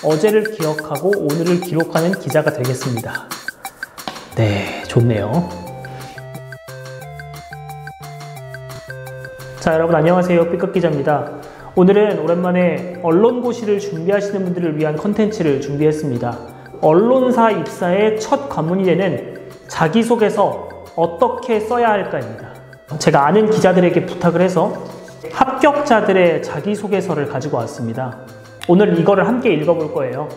어제를 기억하고 오늘을 기록하는 기자가 되겠습니다. 네, 좋네요. 자, 여러분 안녕하세요. B급 기자입니다. 오늘은 오랜만에 언론고시를 준비하시는 분들을 위한 컨텐츠를 준비했습니다. 언론사 입사의 첫 관문이 되는 자기소개서 어떻게 써야 할까입니다. 제가 아는 기자들에게 부탁을 해서 합격자들의 자기소개서를 가지고 왔습니다. 오늘 이거를 함께 읽어볼 거예요.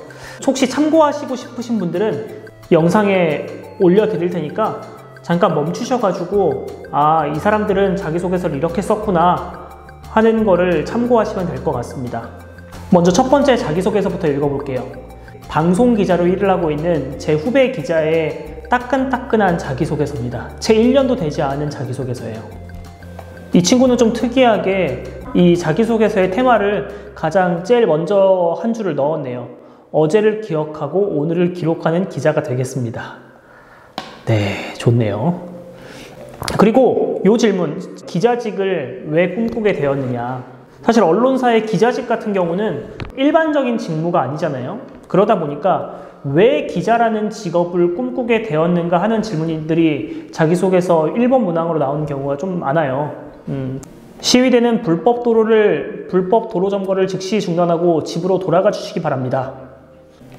혹시 참고하시고 싶으신 분들은 영상에 올려드릴 테니까 잠깐 멈추셔가지고 아, 이 사람들은 자기소개서를 이렇게 썼구나 하는 거를 참고하시면 될 것 같습니다. 먼저 첫 번째 자기소개서부터 읽어볼게요. 방송기자로 일을 하고 있는 제 후배 기자의 따끈따끈한 자기소개서입니다. 채 1년도 되지 않은 자기소개서예요. 이 친구는 좀 특이하게 이 자기소개서의 테마를 가장 제일 먼저 한 줄을 넣었네요. 어제를 기억하고 오늘을 기록하는 기자가 되겠습니다. 네, 좋네요. 그리고 이 질문, 기자직을 왜 꿈꾸게 되었느냐. 사실 언론사의 기자직 같은 경우는 일반적인 직무가 아니잖아요. 그러다 보니까 왜 기자라는 직업을 꿈꾸게 되었는가 하는 질문들이 자기소개서 1번 문항으로 나오는 경우가 좀 많아요. 시위대는 불법 도로 점거를 즉시 중단하고 집으로 돌아가 주시기 바랍니다.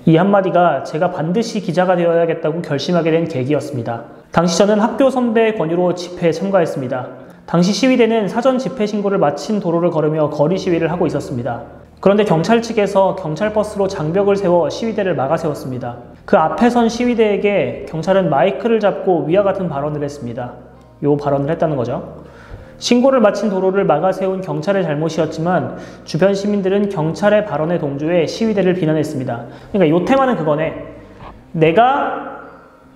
이 한마디가 제가 반드시 기자가 되어야겠다고 결심하게 된 계기였습니다. 당시 저는 학교 선배의 권유로 집회에 참가했습니다. 당시 시위대는 사전 집회 신고를 마친 도로를 걸으며 거리 시위를 하고 있었습니다. 그런데 경찰 측에서 경찰버스로 장벽을 세워 시위대를 막아 세웠습니다. 그 앞에 선 시위대에게 경찰은 마이크를 잡고 위와 같은 발언을 했습니다. 요 발언을 했다는 거죠. 신고를 마친 도로를 막아 세운 경찰의 잘못이었지만 주변 시민들은 경찰의 발언에 동조해 시위대를 비난했습니다. 그러니까 이 테마는 그거네. 내가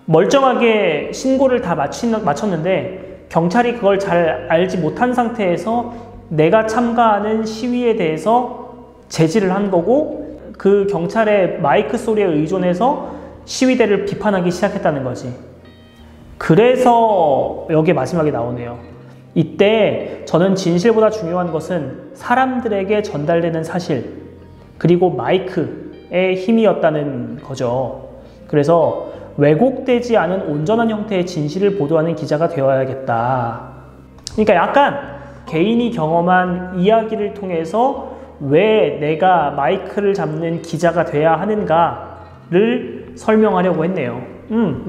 멀쩡하게 신고를 다 마쳤는데 경찰이 그걸 잘 알지 못한 상태에서 내가 참가하는 시위에 대해서 제지를 한 거고 그 경찰의 마이크 소리에 의존해서 시위대를 비판하기 시작했다는 거지. 그래서 여기 마지막에 나오네요. 이때 저는 진실보다 중요한 것은 사람들에게 전달되는 사실 그리고 마이크의 힘이었다는 거죠. 그래서 왜곡되지 않은 온전한 형태의 진실을 보도하는 기자가 되어야겠다. 그러니까 약간 개인이 경험한 이야기를 통해서 왜 내가 마이크를 잡는 기자가 돼야 하는가를 설명하려고 했네요.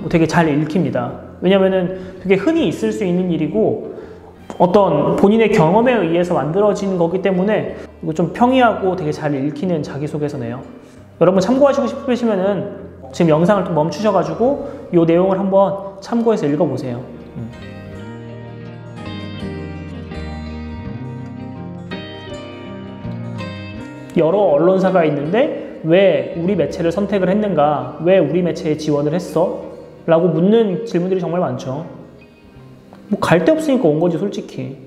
되게 잘 읽힙니다. 왜냐면은 되게 흔히 있을 수 있는 일이고 어떤 본인의 경험에 의해서 만들어진 거기 때문에 이거 좀 평이하고 되게 잘 읽히는 자기소개서네요. 여러분 참고하시고 싶으시면은 지금 영상을 좀 멈추셔가지고 이 내용을 한번 참고해서 읽어보세요. 여러 언론사가 있는데 왜 우리 매체를 선택을 했는가? 왜 우리 매체에 지원을 했어? 라고 묻는 질문들이 정말 많죠. 뭐 갈 데 없으니까 온 거지 솔직히.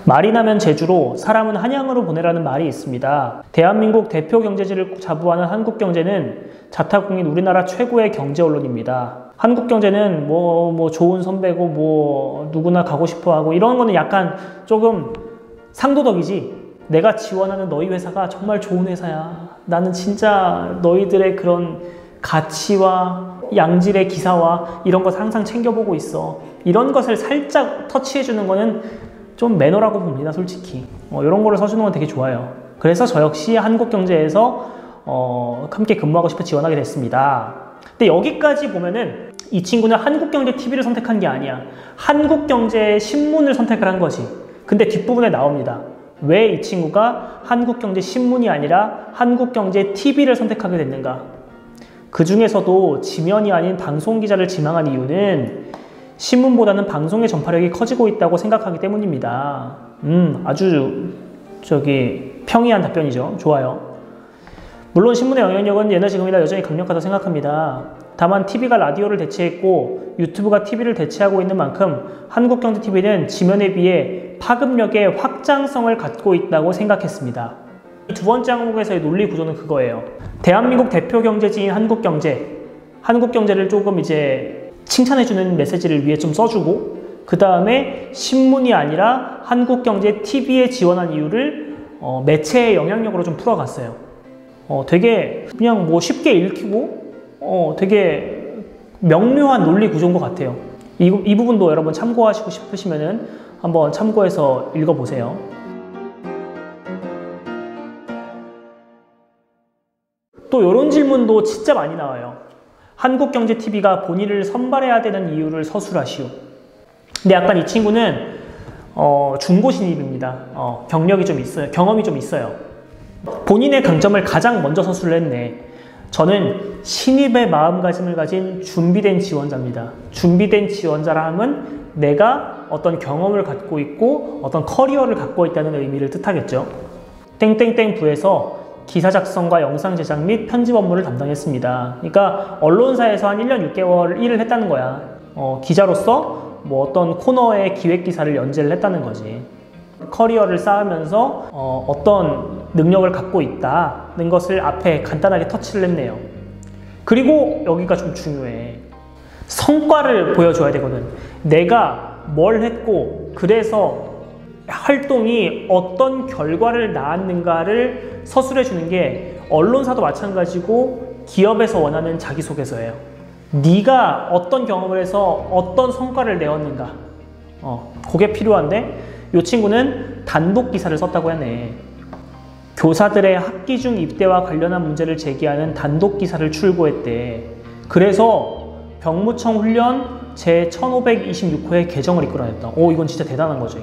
말이 나면 제주로 사람은 한양으로 보내라는 말이 있습니다. 대한민국 대표 경제지를 자부하는 한국경제는 자타공인 우리나라 최고의 경제 언론입니다. 한국경제는 뭐 좋은 선배고 뭐 누구나 가고 싶어하고 이런 거는 약간 조금 상도덕이지. 내가 지원하는 너희 회사가 정말 좋은 회사야. 나는 진짜 너희들의 그런 가치와 양질의 기사와 이런 것 항상 챙겨보고 있어. 이런 것을 살짝 터치해주는 거는 좀 매너라고 봅니다, 솔직히. 이런 거를 써주는 건 되게 좋아요. 그래서 저 역시 한국경제에서 함께 근무하고 싶어 지원하게 됐습니다. 근데 여기까지 보면은 이 친구는 한국경제TV를 선택한 게 아니야. 한국경제신문을 선택을 한 거지. 근데 뒷부분에 나옵니다. 왜 이 친구가 한국경제신문이 아니라 한국경제TV를 선택하게 됐는가? 그 중에서도 지면이 아닌 방송기자를 지망한 이유는 신문보다는 방송의 전파력이 커지고 있다고 생각하기 때문입니다. 아주 평이한 답변이죠. 좋아요. 물론 신문의 영향력은 예나 지금이나 여전히 강력하다고 생각합니다. 다만 TV가 라디오를 대체했고 유튜브가 TV를 대체하고 있는 만큼 한국경제TV는 지면에 비해 파급력의 확장성을 갖고 있다고 생각했습니다. 두 번째 항목에서의 논리 구조는 그거예요. 대한민국 대표 경제지인 한국경제를 조금 이제 칭찬해주는 메시지를 위해 좀 써주고 그 다음에 신문이 아니라 한국경제TV에 지원한 이유를 매체의 영향력으로 좀 풀어갔어요. 되게 그냥 뭐 쉽게 읽히고 되게 명료한 논리 구조인 것 같아요. 이 부분도 여러분 참고하시고 싶으시면은 한번 참고해서 읽어보세요. 또 이런 질문도 진짜 많이 나와요. 한국경제TV가 본인을 선발해야 되는 이유를 서술하시오. 근데 약간 이 친구는 중고 신입입니다. 경력이 좀 있어요. 경험이 좀 있어요. 본인의 강점을 가장 먼저 서술을 했네. 저는 신입의 마음가짐을 가진 준비된 지원자입니다. 준비된 지원자라 함은 내가 어떤 경험을 갖고 있고 어떤 커리어를 갖고 있다는 의미를 뜻하겠죠. 땡땡땡 부에서 기사 작성과 영상 제작 및 편집 업무를 담당했습니다. 그러니까 언론사에서 한 1년 6개월 일을 했다는 거야. 기자로서 뭐 어떤 코너의 기획 기사를 연재를 했다는 거지. 커리어를 쌓으면서 어떤 능력을 갖고 있다는 것을 앞에 간단하게 터치를 했네요. 그리고 여기가 좀 중요해. 성과를 보여줘야 되거든. 내가 뭘 했고 그래서 활동이 어떤 결과를 낳았는가를 서술해 주는 게 언론사도 마찬가지고 기업에서 원하는 자기소개서예요. 네가 어떤 경험을 해서 어떤 성과를 내었는가, 그게 필요한데 이 친구는 단독 기사를 썼다고 하네. 교사들의 학기 중 입대와 관련한 문제를 제기하는 단독 기사를 출고했대. 그래서 병무청 훈련 제1526호의 개정을 이끌어냈다. 이건 진짜 대단한 거지.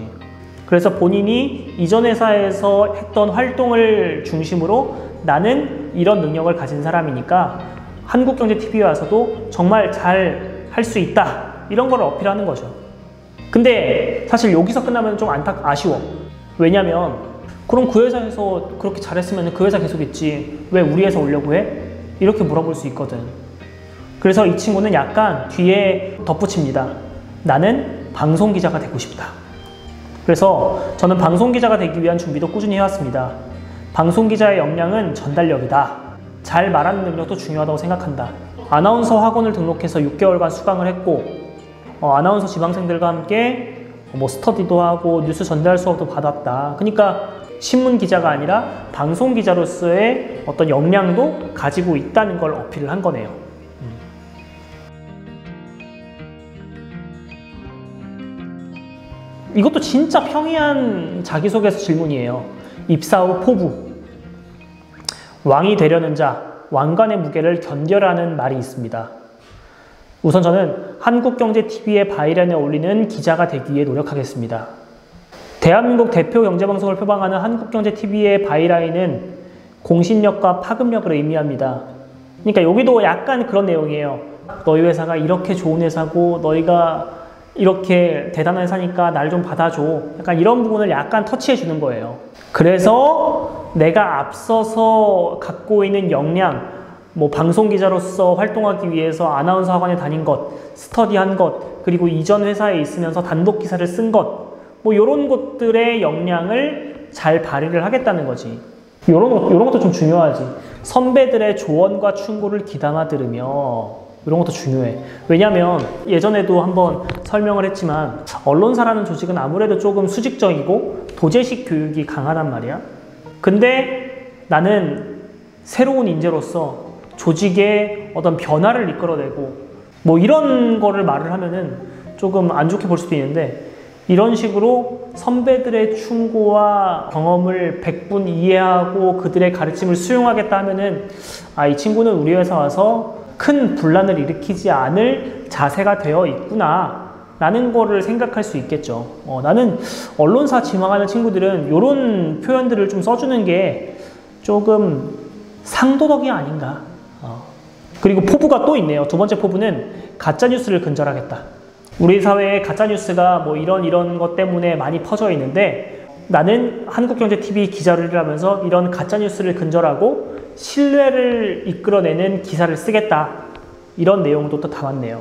그래서 본인이 이전 회사에서 했던 활동을 중심으로 나는 이런 능력을 가진 사람이니까 한국경제TV에 와서도 정말 잘 할 수 있다. 이런 걸 어필하는 거죠. 근데 사실 여기서 끝나면 좀 아쉬워. 왜냐면 그럼 그 회사에서 그렇게 잘했으면 그 회사 계속 있지. 왜 우리 회사 오려고 해? 이렇게 물어볼 수 있거든. 그래서 이 친구는 약간 뒤에 덧붙입니다. 나는 방송기자가 되고 싶다. 그래서 저는 방송기자가 되기 위한 준비도 꾸준히 해왔습니다. 방송기자의 역량은 전달력이다. 잘 말하는 능력도 중요하다고 생각한다. 아나운서 학원을 등록해서 6개월간 수강을 했고 아나운서 지망생들과 함께 뭐 스터디도 하고 뉴스 전달 수업도 받았다. 그러니까 신문 기자가 아니라 방송 기자로서의 어떤 역량도 가지고 있다는 걸 어필을 한 거네요. 이것도 진짜 평이한 자기소개서 질문이에요. 입사 후 포부. 왕이 되려는 자, 왕관의 무게를 견뎌라는 말이 있습니다. 우선 저는 한국경제TV의 바이런에 올리는 기자가 되기 위해 노력하겠습니다. 대한민국 대표 경제방송을 표방하는 한국경제TV의 바이라인은 공신력과 파급력을 의미합니다. 그러니까 여기도 약간 그런 내용이에요. 너희 회사가 이렇게 좋은 회사고 너희가 이렇게 대단한 회사니까 날 좀 받아줘. 약간 이런 부분을 약간 터치해 주는 거예요. 그래서 내가 앞서서 갖고 있는 역량, 뭐 방송기자로서 활동하기 위해서 아나운서 학원에 다닌 것, 스터디한 것, 그리고 이전 회사에 있으면서 단독 기사를 쓴 것, 뭐 이런 것들의 역량을 잘 발휘를 하겠다는 거지. 이런 것도 좀 중요하지. 선배들의 조언과 충고를 귀담아 들으며 이런 것도 중요해. 왜냐면 예전에도 한번 설명을 했지만 언론사라는 조직은 아무래도 조금 수직적이고 도제식 교육이 강하단 말이야. 근데 나는 새로운 인재로서 조직의 어떤 변화를 이끌어내고 뭐 이런 거를 말을 하면은 조금 안 좋게 볼 수도 있는데 이런 식으로 선배들의 충고와 경험을 100분 이해하고 그들의 가르침을 수용하겠다 하면은 이 친구는 우리 회사 와서 큰 분란을 일으키지 않을 자세가 되어 있구나 라는 거를 생각할 수 있겠죠. 나는 언론사 지망하는 친구들은 이런 표현들을 좀 써주는 게 조금 상도덕이 아닌가. 그리고 포부가 또 있네요. 두 번째 포부는 가짜뉴스를 근절하겠다. 우리 사회에 가짜뉴스가 뭐 이런 것 때문에 많이 퍼져 있는데 나는 한국경제TV 기자를 하면서 이런 가짜뉴스를 근절하고 신뢰를 이끌어내는 기사를 쓰겠다. 이런 내용도 또 담았네요.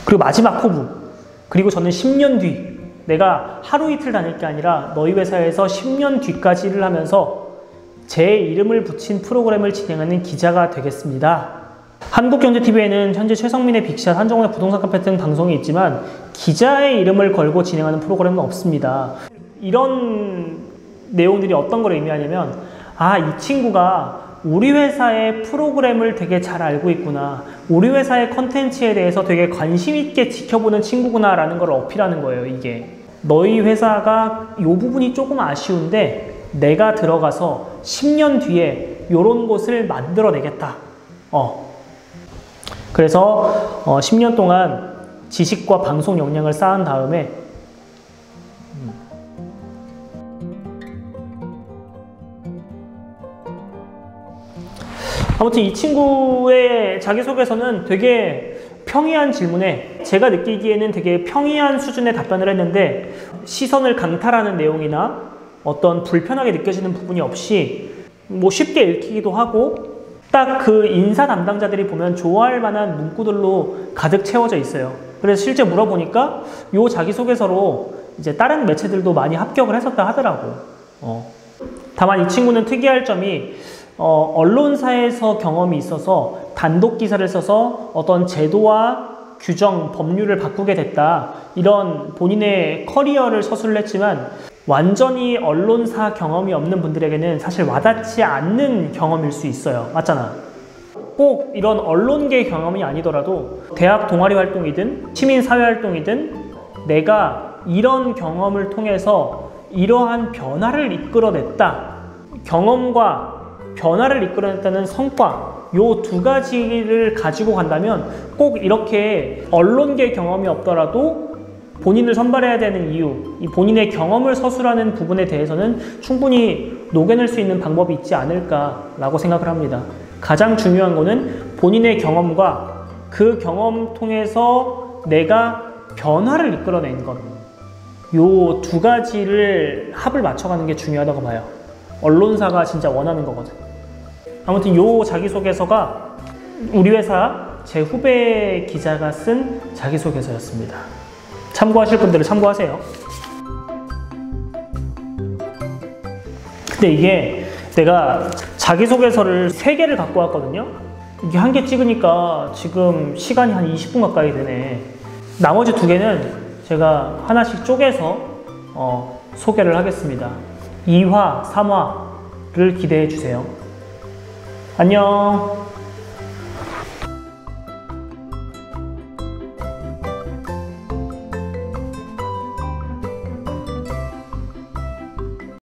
그리고 마지막 포부. 그리고 저는 10년 뒤, 내가 하루 이틀 다닐 게 아니라 너희 회사에서 10년 뒤까지 일을 하면서 제 이름을 붙인 프로그램을 진행하는 기자가 되겠습니다. 한국경제TV에는 현재 최성민의 빅샷, 한정훈의 부동산 카페 등 방송이 있지만 기자의 이름을 걸고 진행하는 프로그램은 없습니다. 이런 내용들이 어떤 걸 의미하냐면, 아, 이 친구가 우리 회사의 프로그램을 되게 잘 알고 있구나, 우리 회사의 컨텐츠에 대해서 되게 관심 있게 지켜보는 친구구나 라는 걸 어필하는 거예요. 이게 너희 회사가 이 부분이 조금 아쉬운데 내가 들어가서 10년 뒤에 이런 곳을 만들어내겠다. 그래서 10년 동안 지식과 방송 역량을 쌓은 다음에 아무튼 이 친구의 자기소개서는 되게 평이한 질문에 제가 느끼기에는 되게 평이한 수준의 답변을 했는데 시선을 강탈하는 내용이나 어떤 불편하게 느껴지는 부분이 없이 뭐 쉽게 읽히기도 하고 딱 그 인사 담당자들이 보면 좋아할 만한 문구들로 가득 채워져 있어요. 그래서 실제 물어보니까 요 자기소개서로 이제 다른 매체들도 많이 합격을 했었다 하더라고. 다만 이 친구는 특이할 점이 언론사에서 경험이 있어서 단독 기사를 써서 어떤 제도와 규정, 법률을 바꾸게 됐다. 이런 본인의 커리어를 서술을 했지만 완전히 언론사 경험이 없는 분들에게는 사실 와닿지 않는 경험일 수 있어요. 맞잖아. 꼭 이런 언론계 경험이 아니더라도 대학 동아리 활동이든 시민사회 활동이든 내가 이런 경험을 통해서 이러한 변화를 이끌어냈다. 경험과 변화를 이끌어냈다는 성과, 요 두 가지를 가지고 간다면 꼭 이렇게 언론계 경험이 없더라도 본인을 선발해야 되는 이유, 이 본인의 경험을 서술하는 부분에 대해서는 충분히 녹여낼 수 있는 방법이 있지 않을까라고 생각을 합니다. 가장 중요한 거는 본인의 경험과 그 경험 통해서 내가 변화를 이끌어낸 것, 요 두 가지를 합을 맞춰가는 게 중요하다고 봐요. 언론사가 진짜 원하는 거거든. 아무튼 요 자기소개서가 우리 회사 제 후배 기자가 쓴 자기소개서였습니다. 참고하실 분들은 참고하세요. 근데 이게 내가 자기소개서를 3개를 갖고 왔거든요. 이게 1개 찍으니까 지금 시간이 한 20분 가까이 되네. 나머지 2개는 제가 하나씩 쪼개서 소개를 하겠습니다. 2화, 3화를 기대해 주세요. 안녕.